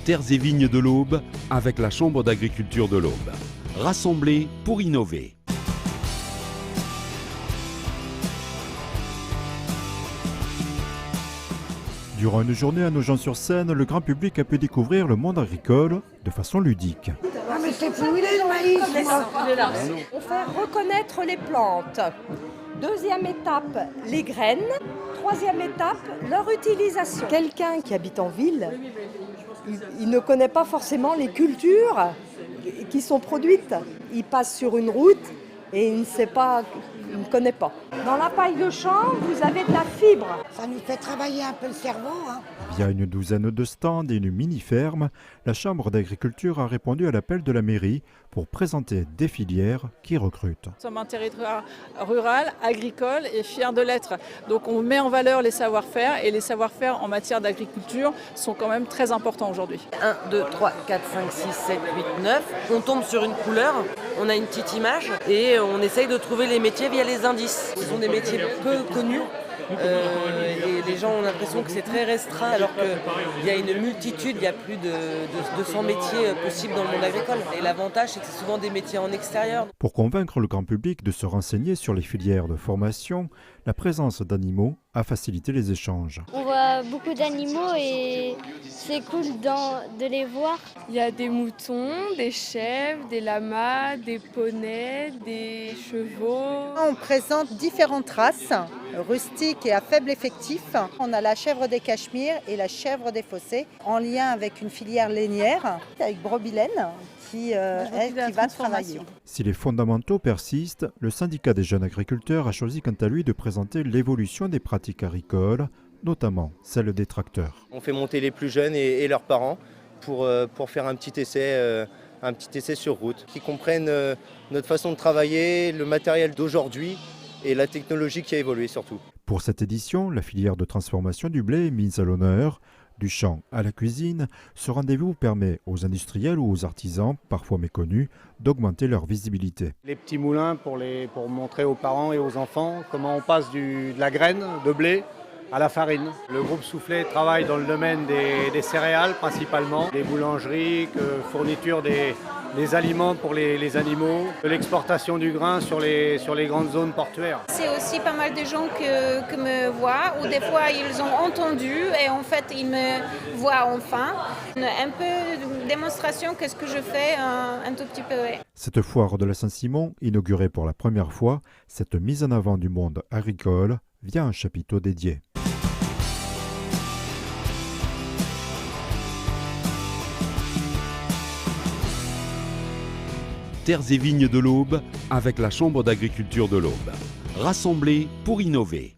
Terres et vignes de l'Aube avec la Chambre d'agriculture de l'Aube. Rassemblés pour innover. Durant une journée à Nogent-sur-Seine, le grand public a pu découvrir le monde agricole de façon ludique. Ah mais c'est fou, il est le maïs, moi. On fait reconnaître les plantes. Deuxième étape, les graines. Troisième étape, leur utilisation. Quelqu'un qui habite en ville, il ne connaît pas forcément les cultures qui sont produites. Il passe sur une route et il ne connaît pas. Dans la paille de champ, vous avez de la fibre. Ça nous fait travailler un peu le cerveau, hein. Via une douzaine de stands et une mini-ferme, la Chambre d'agriculture a répondu à l'appel de la mairie pour présenter des filières qui recrutent. Nous sommes un territoire rural, agricole et fier de l'être. Donc on met en valeur les savoir-faire et les savoir-faire en matière d'agriculture sont quand même très importants aujourd'hui. 1, 2, 3, 4, 5, 6, 7, 8, 9. On tombe sur une couleur, on a une petite image et on essaye de trouver les métiers via les indices. Ce sont des métiers peu connus. Et les gens ont l'impression que c'est très restreint alors qu'il y a une multitude, il y a plus de 200 métiers possibles dans le monde agricole. Et l'avantage, c'est que c'est souvent des métiers en extérieur. Pour convaincre le grand public de se renseigner sur les filières de formation, la présence d'animaux a facilité les échanges. On voit beaucoup d'animaux et c'est cool de les voir. Il y a des moutons, des chèvres, des lamas, des poneys, des chevaux. On présente différentes races, rustiques et à faible effectif. On a la chèvre des Cachemires et la chèvre des Fossés, en lien avec une filière lainière, avec Brobilène, qui va travailler. Si les fondamentaux persistent, le syndicat des jeunes agriculteurs a choisi quant à lui de présenter l'évolution des pratiques agricoles, notamment celle des tracteurs. On fait monter les plus jeunes et leurs parents pour faire un petit essai sur route, qui comprennent notre façon de travailler, le matériel d'aujourd'hui et la technologie qui a évolué surtout. Pour cette édition, la filière de transformation du blé est mise à l'honneur. Du champ à la cuisine, ce rendez-vous permet aux industriels ou aux artisans, parfois méconnus, d'augmenter leur visibilité. Les petits moulins pour montrer aux parents et aux enfants comment on passe de la graine de blé à la farine. Le groupe Soufflet travaille dans le domaine des céréales principalement, des boulangeries, fourniture des aliments pour les animaux, de l'exportation du grain sur les grandes zones portuaires. C'est aussi pas mal de gens qui me voient, ou des fois ils ont entendu et en fait ils me voient enfin. Un peu de démonstration qu'est-ce que je fais, un tout petit peu. Ouais. Cette foire de la Saint-Simon inaugurait pour la première fois cette mise en avant du monde agricole via un chapiteau dédié. Terres et vignes de l'Aube avec la Chambre d'agriculture de l'Aube. Rassemblés pour innover.